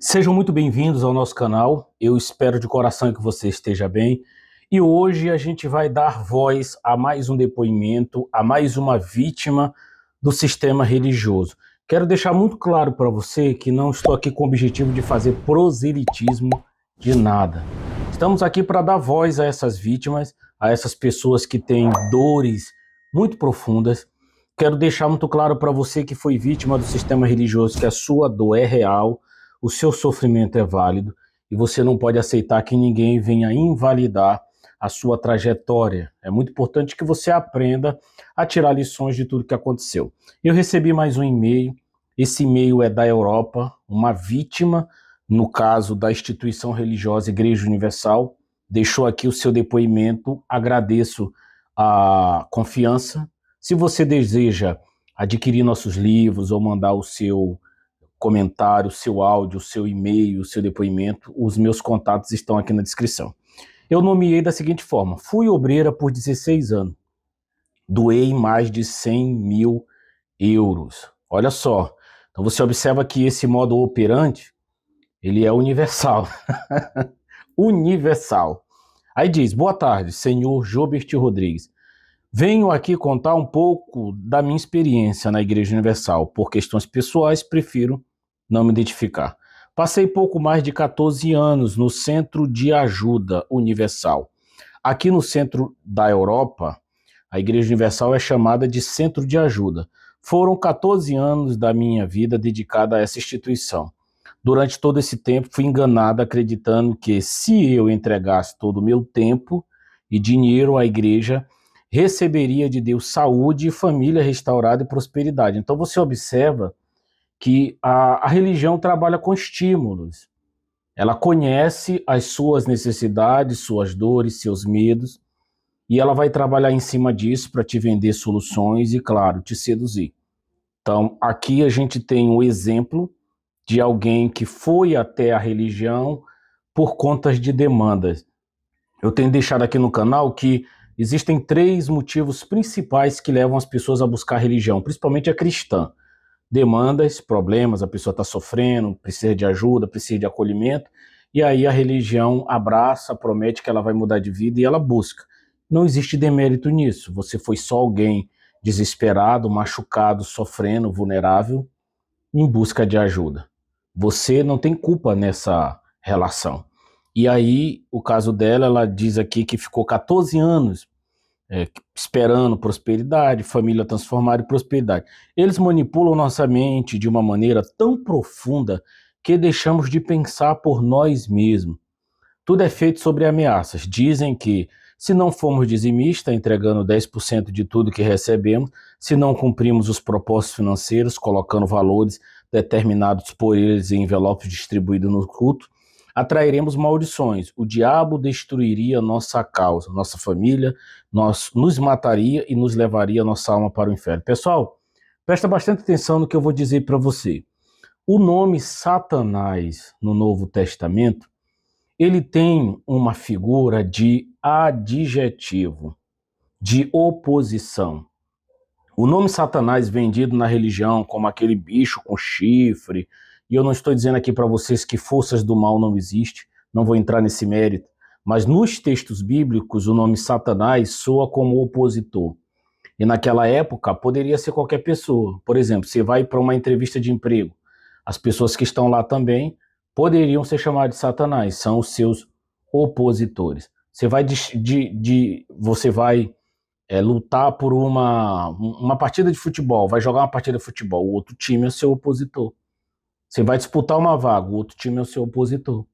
Sejam muito bem-vindos ao nosso canal. Eu espero de coração que você esteja bem. E hoje a gente vai dar voz a mais um depoimento, a mais uma vítima do sistema religioso. Quero deixar muito claro para você que não estou aqui com o objetivo de fazer proselitismo de nada. Estamos aqui para dar voz a essas vítimas, a essas pessoas que têm dores muito profundas. Quero deixar muito claro para você que foi vítima do sistema religioso que a sua dor é real, o seu sofrimento é válido e você não pode aceitar que ninguém venha invalidar a sua trajetória. É muito importante que você aprenda a tirar lições de tudo que aconteceu. Eu recebi mais um e-mail, esse e-mail é da Europa, uma vítima, no caso da instituição religiosa Igreja Universal, deixou aqui o seu depoimento, agradeço a confiança. Se você deseja adquirir nossos livros ou mandar o seu comentário, seu áudio, seu e-mail, seu depoimento, os meus contatos estão aqui na descrição. Eu nomeei da seguinte forma: fui obreira por 16 anos, doei mais de 100 mil euros. Olha só, então você observa que esse modo operante, ele é universal. Universal. Aí diz: boa tarde, senhor Jobert Rodrigues. Venho aqui contar um pouco da minha experiência na Igreja Universal. Por questões pessoais, prefiro não me identificar. Passei pouco mais de 14 anos no Centro de Ajuda Universal. Aqui no centro da Europa, a Igreja Universal é chamada de Centro de Ajuda. Foram 14 anos da minha vida dedicada a essa instituição. Durante todo esse tempo, fui enganado acreditando que se eu entregasse todo o meu tempo e dinheiro à igreja, receberia de Deus saúde, família restaurada e prosperidade. Então você observa que a religião trabalha com estímulos. Ela conhece as suas necessidades, suas dores, seus medos, e ela vai trabalhar em cima disso para te vender soluções e, claro, te seduzir. Então, aqui a gente tem um exemplo de alguém que foi até a religião por contas de demandas. Eu tenho deixado aqui no canal que existem 3 motivos principais que levam as pessoas a buscar a religião, principalmente a cristã. Demandas, problemas, a pessoa está sofrendo, precisa de ajuda, precisa de acolhimento, e aí a religião abraça, promete que ela vai mudar de vida e ela busca. Não existe demérito nisso, você foi só alguém desesperado, machucado, sofrendo, vulnerável, em busca de ajuda. Você não tem culpa nessa relação. E aí, o caso dela, ela diz aqui que ficou 14 anos esperando prosperidade, família transformada e prosperidade. Eles manipulam nossa mente de uma maneira tão profunda que deixamos de pensar por nós mesmos. Tudo é feito sobre ameaças. Dizem que se não formos dizimistas, entregando 10% de tudo que recebemos, se não cumprimos os propósitos financeiros, colocando valores determinados por eles em envelopes distribuídos no culto, atrairemos maldições. O diabo destruiria nossa causa, nossa família, nos mataria e nos levaria nossa alma para o inferno. Pessoal, presta bastante atenção no que eu vou dizer para você. O nome Satanás no Novo Testamento, ele tem uma figura de adjetivo, de oposição. O nome Satanás vendido na religião como aquele bicho com chifre, e eu não estou dizendo aqui para vocês que forças do mal não existem, não vou entrar nesse mérito, mas nos textos bíblicos o nome Satanás soa como opositor. E naquela época poderia ser qualquer pessoa. Por exemplo, você vai para uma entrevista de emprego, as pessoas que estão lá também poderiam ser chamadas de Satanás, são os seus opositores. Você vai lutar por uma partida de futebol, vai jogar uma partida de futebol, o outro time é o seu opositor. Você vai disputar uma vaga, o outro time é o seu opositor.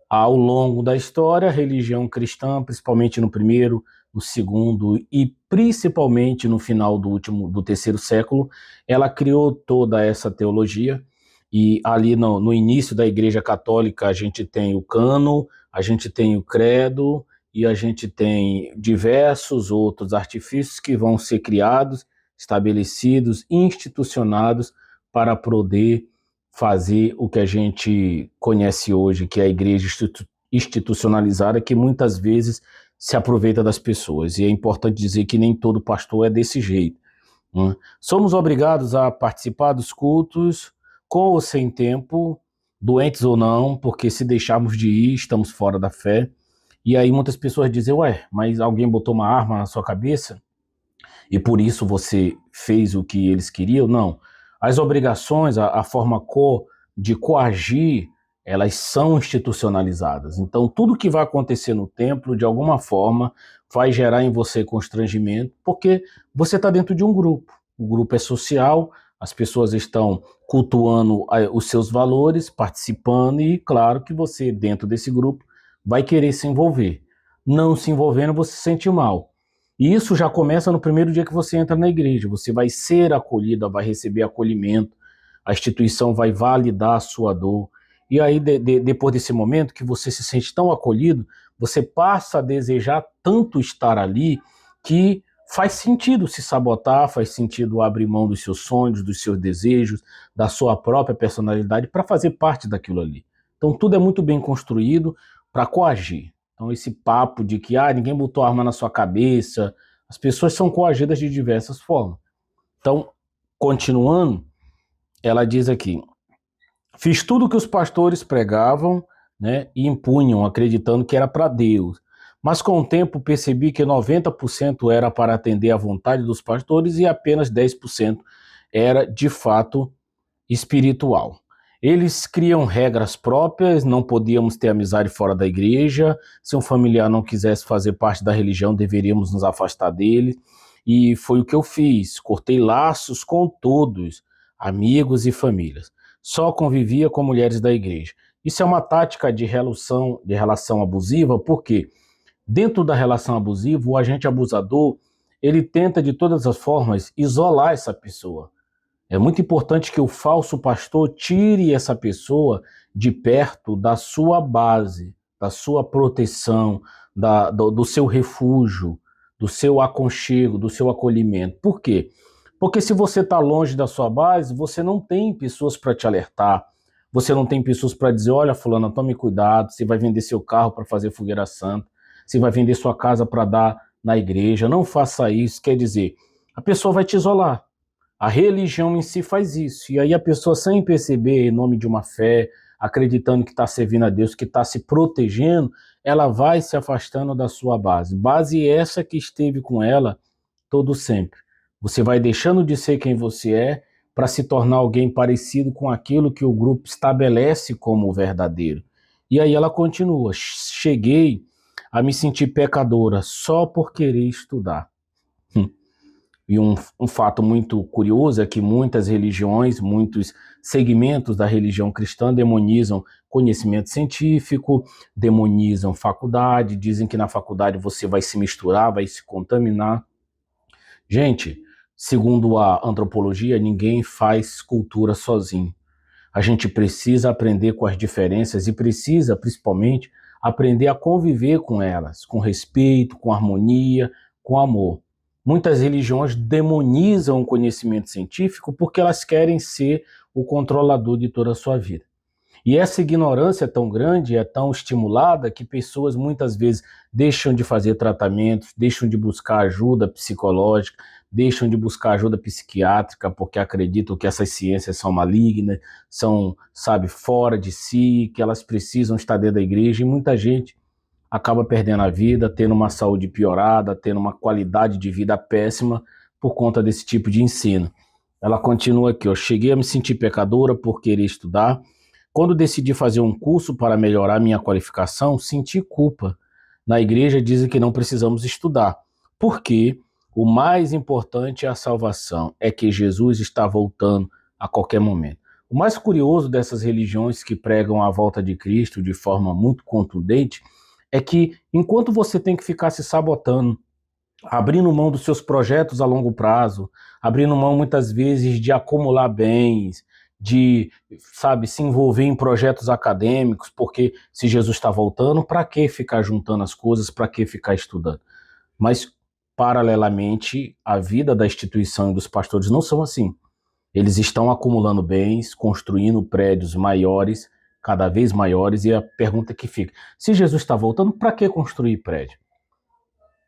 Ao longo da história, a religião cristã, principalmente no primeiro, no segundo e principalmente no final do terceiro século, ela criou toda essa teologia. E ali no início da Igreja Católica a gente tem o cânon, a gente tem o credo e a gente tem diversos outros artifícios que vão ser criados, estabelecidos, institucionados para poder fazer o que a gente conhece hoje, que é a igreja institucionalizada, que muitas vezes se aproveita das pessoas. E é importante dizer que nem todo pastor é desse jeito. Somos obrigados a participar dos cultos, com ou sem tempo, doentes ou não, porque se deixarmos de ir, estamos fora da fé. E aí muitas pessoas dizem, ué, mas alguém botou uma arma na sua cabeça e por isso você fez o que eles queriam? Não. As obrigações, a forma de coagir, elas são institucionalizadas. Então, tudo que vai acontecer no templo, de alguma forma, vai gerar em você constrangimento, porque você está dentro de um grupo. O grupo é social, as pessoas estão cultuando os seus valores, participando, e claro que você, dentro desse grupo, vai querer se envolver. Não se envolvendo, você se sente mal. E isso já começa no primeiro dia que você entra na igreja. Você vai ser acolhida, vai receber acolhimento, a instituição vai validar a sua dor. E aí, depois desse momento que você se sente tão acolhido, você passa a desejar tanto estar ali que faz sentido se sabotar, faz sentido abrir mão dos seus sonhos, dos seus desejos, da sua própria personalidade para fazer parte daquilo ali. Então, tudo é muito bem construído para coagir. Então, esse papo de que ninguém botou arma na sua cabeça, as pessoas são coagidas de diversas formas. Então, continuando, ela diz aqui: fiz tudo o que os pastores pregavam, né, e impunham, acreditando que era para Deus. Mas com o tempo percebi que 90% era para atender à vontade dos pastores e apenas 10% era de fato espiritual. Eles criam regras próprias, não podíamos ter amizade fora da igreja, se um familiar não quisesse fazer parte da religião, deveríamos nos afastar dele, e foi o que eu fiz, cortei laços com todos, amigos e famílias. Só convivia com mulheres da igreja. Isso é uma tática de relação abusiva, porque dentro da relação abusiva, o agente abusador, ele tenta de todas as formas isolar essa pessoa. É muito importante que o falso pastor tire essa pessoa de perto da sua base, da sua proteção, do seu refúgio, do seu aconchego, do seu acolhimento. Por quê? Porque se você está longe da sua base, você não tem pessoas para te alertar, você não tem pessoas para dizer, olha, fulano, tome cuidado, você vai vender seu carro para fazer fogueira santa, você vai vender sua casa para dar na igreja, não faça isso. Quer dizer, a pessoa vai te isolar. A religião em si faz isso. E aí a pessoa, sem perceber, em nome de uma fé, acreditando que está servindo a Deus, que está se protegendo, ela vai se afastando da sua base. Base essa que esteve com ela todo sempre. Você vai deixando de ser quem você é para se tornar alguém parecido com aquilo que o grupo estabelece como verdadeiro. E aí ela continua: cheguei a me sentir pecadora só por querer estudar. E um fato muito curioso é que muitas religiões, muitos segmentos da religião cristã demonizam conhecimento científico, demonizam faculdade, dizem que na faculdade você vai se misturar, vai se contaminar. Gente, segundo a antropologia, ninguém faz cultura sozinho. A gente precisa aprender com as diferenças e precisa, principalmente, aprender a conviver com elas, com respeito, com harmonia, com amor. Muitas religiões demonizam o conhecimento científico porque elas querem ser o controlador de toda a sua vida. E essa ignorância é tão grande, é tão estimulada, que pessoas muitas vezes deixam de fazer tratamentos, deixam de buscar ajuda psicológica, deixam de buscar ajuda psiquiátrica, porque acreditam que essas ciências são malignas, são, sabe, fora de si, que elas precisam estar dentro da igreja, e muita gente acaba perdendo a vida, tendo uma saúde piorada, tendo uma qualidade de vida péssima por conta desse tipo de ensino. Ela continua aqui, ó: cheguei a me sentir pecadora por querer estudar. Quando decidi fazer um curso para melhorar minha qualificação, senti culpa. Na igreja dizem que não precisamos estudar, porque o mais importante é a salvação, é que Jesus está voltando a qualquer momento. O mais curioso dessas religiões que pregam a volta de Cristo de forma muito contundente é que enquanto você tem que ficar se sabotando, abrindo mão dos seus projetos a longo prazo, abrindo mão muitas vezes de acumular bens, de, sabe, se envolver em projetos acadêmicos, porque se Jesus está voltando, para que ficar juntando as coisas, para que ficar estudando? Mas, paralelamente, a vida da instituição e dos pastores não são assim. Eles estão acumulando bens, construindo prédios maiores, cada vez maiores, e a pergunta que fica: se Jesus está voltando, para que construir prédio?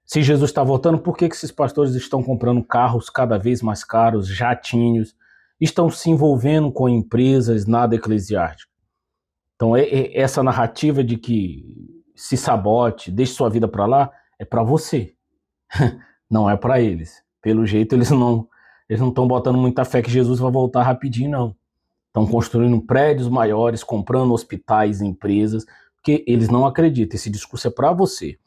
Se Jesus está voltando, por que esses pastores estão comprando carros cada vez mais caros, jatinhos, estão se envolvendo com empresas nada eclesiásticas? Então, essa narrativa de que se sabote, deixe sua vida para lá, é para você, não é para eles. Pelo jeito, eles não estão botando muita fé que Jesus vai voltar rapidinho, não. Estão construindo prédios maiores, comprando hospitais, empresas, porque eles não acreditam. Esse discurso é para você.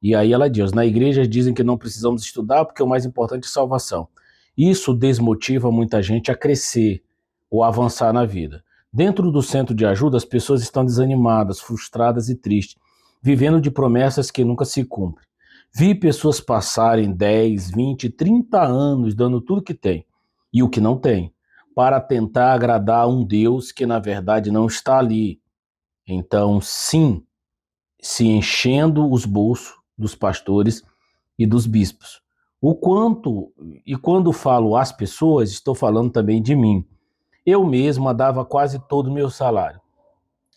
E aí ela diz, na igreja dizem que não precisamos estudar porque o mais importante é salvação. Isso desmotiva muita gente a crescer ou a avançar na vida. Dentro do centro de ajuda, as pessoas estão desanimadas, frustradas e tristes, vivendo de promessas que nunca se cumprem. Vi pessoas passarem 10, 20, 30 anos dando tudo que tem e o que não tem, para tentar agradar um Deus que na verdade não está ali. Então, sim, se enchendo os bolsos dos pastores e dos bispos. O quanto, e quando falo as pessoas, estou falando também de mim. Eu mesma dava quase todo o meu salário.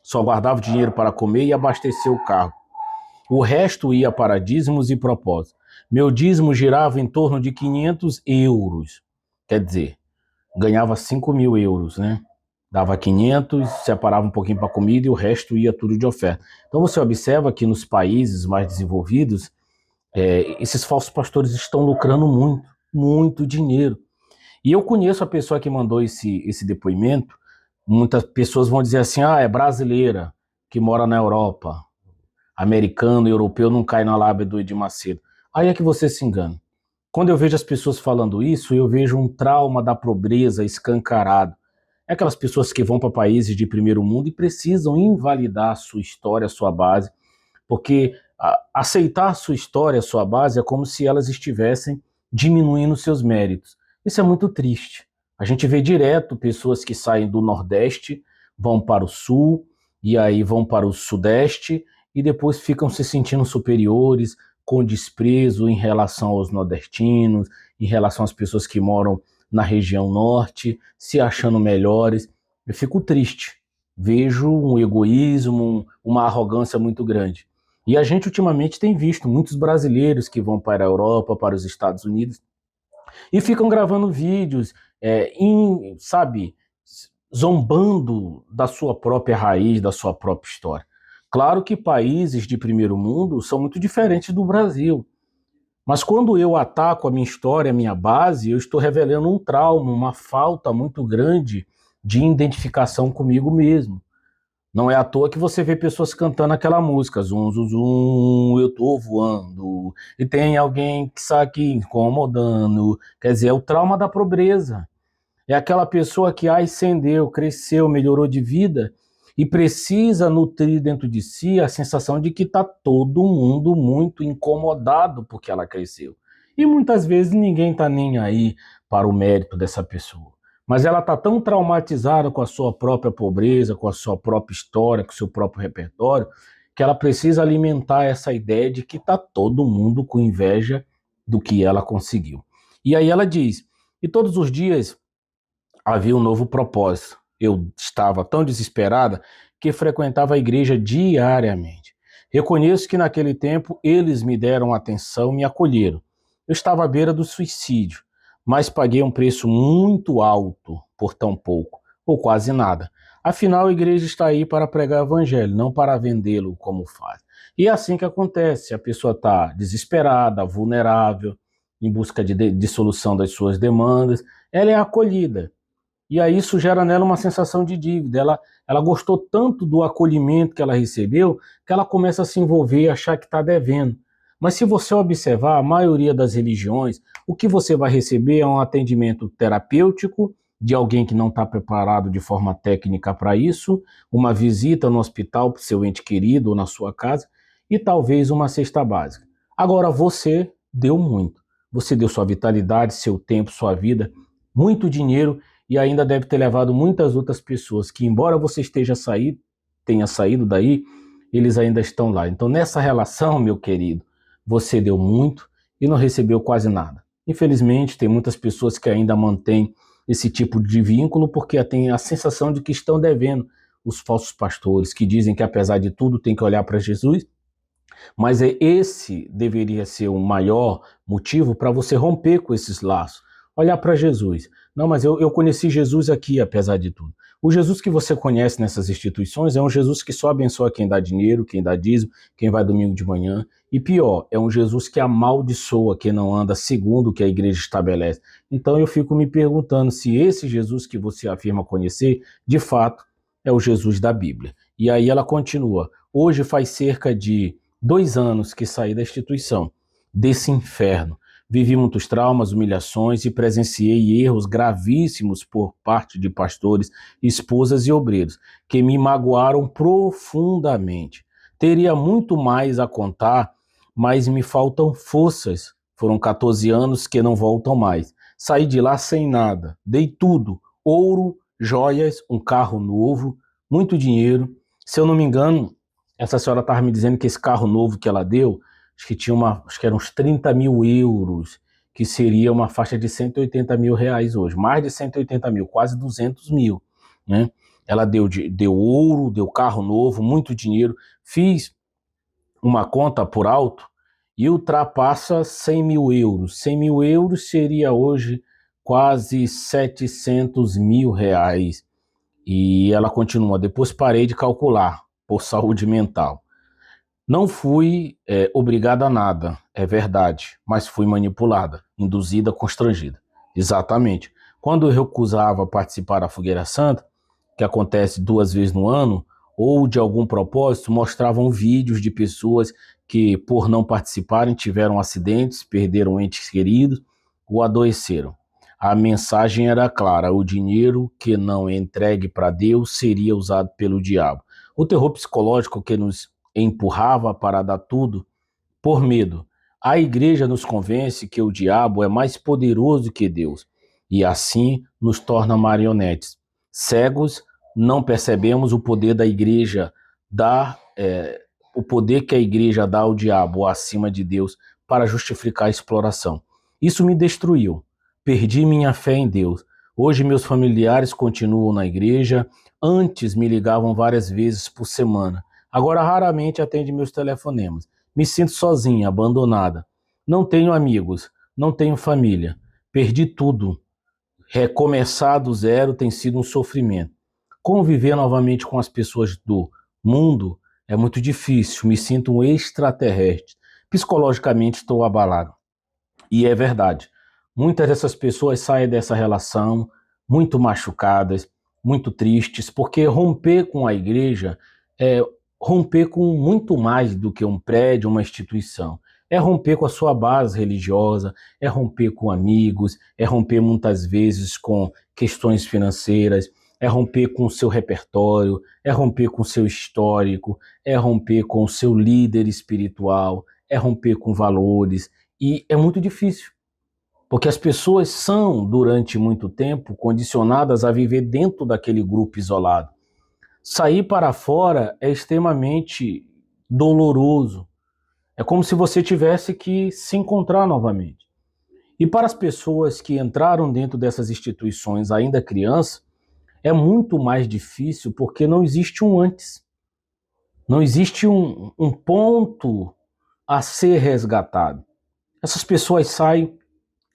Só guardava dinheiro para comer e abastecer o carro. O resto ia para dízimos e propósitos. Meu dízimo girava em torno de 500 euros. Quer dizer, ganhava 5.000 euros, né? Dava 500, separava um pouquinho para comida e o resto ia tudo de oferta. Então você observa que nos países mais desenvolvidos, esses falsos pastores estão lucrando muito, muito dinheiro. E eu conheço a pessoa que mandou esse depoimento. Muitas pessoas vão dizer assim, é brasileira, que mora na Europa. Americano, europeu, não cai na lábia do Edir Macedo. Aí é que você se engana. Quando eu vejo as pessoas falando isso, eu vejo um trauma da pobreza escancarado. É aquelas pessoas que vão para países de primeiro mundo e precisam invalidar a sua história, a sua base, porque aceitar a sua história, a sua base, é como se elas estivessem diminuindo seus méritos. Isso é muito triste. A gente vê direto pessoas que saem do Nordeste, vão para o Sul, e aí vão para o Sudeste, e depois ficam se sentindo superiores, com desprezo em relação aos nordestinos, em relação às pessoas que moram na região norte, se achando melhores. Eu fico triste. Vejo um egoísmo, uma arrogância muito grande. E a gente ultimamente tem visto muitos brasileiros que vão para a Europa, para os Estados Unidos, e ficam gravando vídeos, sabe, zombando da sua própria raiz, da sua própria história. Claro que países de primeiro mundo são muito diferentes do Brasil, mas quando eu ataco a minha história, a minha base, eu estou revelando um trauma, uma falta muito grande de identificação comigo mesmo. Não é à toa que você vê pessoas cantando aquela música, zum, zum, zum, eu tô voando, e tem alguém que está aqui incomodando. Quer dizer, é o trauma da pobreza. É aquela pessoa que ascendeu, cresceu, melhorou de vida e precisa nutrir dentro de si a sensação de que está todo mundo muito incomodado porque ela cresceu. E muitas vezes ninguém está nem aí para o mérito dessa pessoa. Mas ela está tão traumatizada com a sua própria pobreza, com a sua própria história, com o seu próprio repertório, que ela precisa alimentar essa ideia de que está todo mundo com inveja do que ela conseguiu. E aí ela diz, e todos os dias havia um novo propósito. Eu estava tão desesperada que frequentava a igreja diariamente. Reconheço que naquele tempo eles me deram atenção, me acolheram. Eu estava à beira do suicídio, mas paguei um preço muito alto por tão pouco, ou quase nada. Afinal, a igreja está aí para pregar o evangelho, não para vendê-lo como faz. E é assim que acontece, a pessoa está desesperada, vulnerável, em busca de solução das suas demandas, ela é acolhida. E aí isso gera nela uma sensação de dívida. Ela gostou tanto do acolhimento que ela recebeu que ela começa a se envolver e achar que está devendo. Mas se você observar, a maioria das religiões, o que você vai receber é um atendimento terapêutico de alguém que não está preparado de forma técnica para isso, uma visita no hospital para o seu ente querido ou na sua casa e talvez uma cesta básica. Agora você deu muito. Você deu sua vitalidade, seu tempo, sua vida, muito dinheiro e ainda deve ter levado muitas outras pessoas que, embora você tenha saído daí, eles ainda estão lá. Então, nessa relação, meu querido, você deu muito e não recebeu quase nada. Infelizmente, tem muitas pessoas que ainda mantêm esse tipo de vínculo porque têm a sensação de que estão devendo os falsos pastores, que dizem que, apesar de tudo, tem que olhar para Jesus. Mas esse deveria ser o maior motivo para você romper com esses laços. Olhar para Jesus. Não, mas eu conheci Jesus aqui, apesar de tudo. O Jesus que você conhece nessas instituições é um Jesus que só abençoa quem dá dinheiro, quem dá dízimo, quem vai domingo de manhã. E pior, é um Jesus que amaldiçoa quem não anda segundo o que a igreja estabelece. Então eu fico me perguntando se esse Jesus que você afirma conhecer, de fato, é o Jesus da Bíblia. E aí ela continua. Hoje faz cerca de 2 anos que saí da instituição, desse inferno. Vivi muitos traumas, humilhações e presenciei erros gravíssimos por parte de pastores, esposas e obreiros, que me magoaram profundamente. Teria muito mais a contar, mas me faltam forças. Foram 14 anos que não voltam mais. Saí de lá sem nada, dei tudo, ouro, joias, um carro novo, muito dinheiro. Se eu não me engano, essa senhora estava me dizendo que esse carro novo que ela deu, acho que eram uns 30 mil euros, que seria uma faixa de 180 mil reais hoje, mais de 180 mil, quase 200 mil, né? Ela deu ouro, deu carro novo, muito dinheiro. Fiz uma conta por alto e ultrapassa 100 mil euros. 100 mil euros seria hoje quase 700 mil reais. E ela continua, depois parei de calcular, por saúde mental. Não fui obrigada a nada, é verdade, mas fui manipulada, induzida, constrangida. Exatamente. Quando eu recusava participar da Fogueira Santa, que acontece 2 vezes no ano, ou de algum propósito, mostravam vídeos de pessoas que, por não participarem, tiveram acidentes, perderam entes queridos ou adoeceram. A mensagem era clara: o dinheiro que não é entregue para Deus seria usado pelo diabo. O terror psicológico que nos empurrava para dar tudo por medo. A igreja nos convence que o diabo é mais poderoso que Deus e assim nos torna marionetes. Cegos, não percebemos o poder da igreja o poder que a igreja dá ao diabo acima de Deus para justificar a exploração. Isso me destruiu. Perdi minha fé em Deus. Hoje meus familiares continuam na igreja. Antes me ligavam várias vezes por semana. Agora raramente atende meus telefonemas. Me sinto sozinha, abandonada. Não tenho amigos, não tenho família. Perdi tudo. Recomeçar do zero tem sido um sofrimento. Conviver novamente com as pessoas do mundo é muito difícil. Me sinto um extraterrestre. Psicologicamente estou abalado. E é verdade. Muitas dessas pessoas saem dessa relação muito machucadas, muito tristes, porque romper com a igreja é romper com muito mais do que um prédio, uma instituição. É romper com a sua base religiosa, é romper com amigos, é romper muitas vezes com questões financeiras, é romper com o seu repertório, é romper com o seu histórico, é romper com o seu líder espiritual, é romper com valores. E é muito difícil, porque as pessoas são, durante muito tempo, condicionadas a viver dentro daquele grupo isolado. Sair para fora é extremamente doloroso. É como se você tivesse que se encontrar novamente. E para as pessoas que entraram dentro dessas instituições ainda criança, é muito mais difícil porque não existe um antes. Não existe um ponto a ser resgatado. Essas pessoas saem,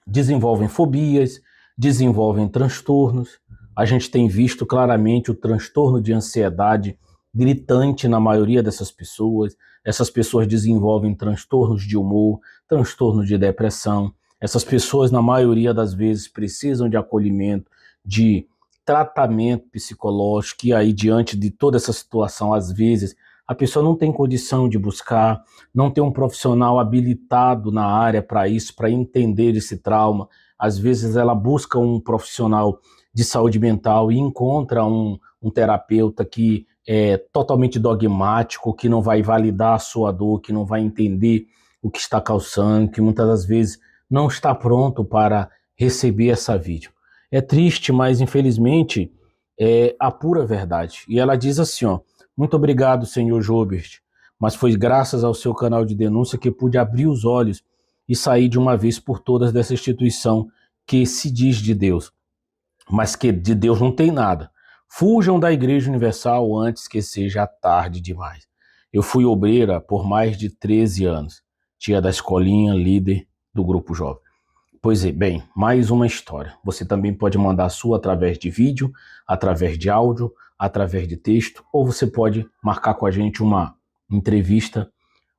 desenvolvem fobias, desenvolvem transtornos. A gente tem visto claramente o transtorno de ansiedade gritante na maioria dessas pessoas. Essas pessoas desenvolvem transtornos de humor, transtorno de depressão. Essas pessoas, na maioria das vezes, precisam de acolhimento, de tratamento psicológico, e aí, diante de toda essa situação, às vezes, a pessoa não tem condição de buscar, não tem um profissional habilitado na área para isso, para entender esse trauma. Às vezes ela busca um profissional de saúde mental e encontra um terapeuta que é totalmente dogmático, que não vai validar a sua dor, que não vai entender o que está causando, que muitas das vezes não está pronto para receber essa vítima. É triste, mas infelizmente é a pura verdade. E ela diz assim, ó: muito obrigado, senhor Jobert, mas foi graças ao seu canal de denúncia que pude abrir os olhos e sair de uma vez por todas dessa instituição que se diz de Deus, mas que de Deus não tem nada. Fujam da Igreja Universal antes que seja tarde demais. Eu fui obreira por mais de 13 anos, tia da escolinha, líder do grupo jovem. Pois é, bem, mais uma história. Você também pode mandar a sua através de vídeo, através de áudio, através de texto, ou você pode marcar com a gente uma entrevista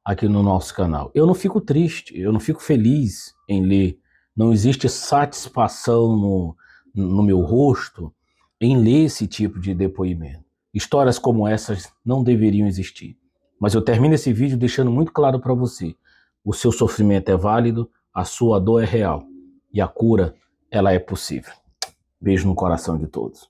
aqui no nosso canal. Eu não fico triste, eu não fico feliz em ler. Não existe satisfação no meu rosto em ler esse tipo de depoimento. Histórias como essas não deveriam existir. Mas eu termino esse vídeo deixando muito claro para você: o seu sofrimento é válido, a sua dor é real e a cura, ela é possível. Beijo no coração de todos.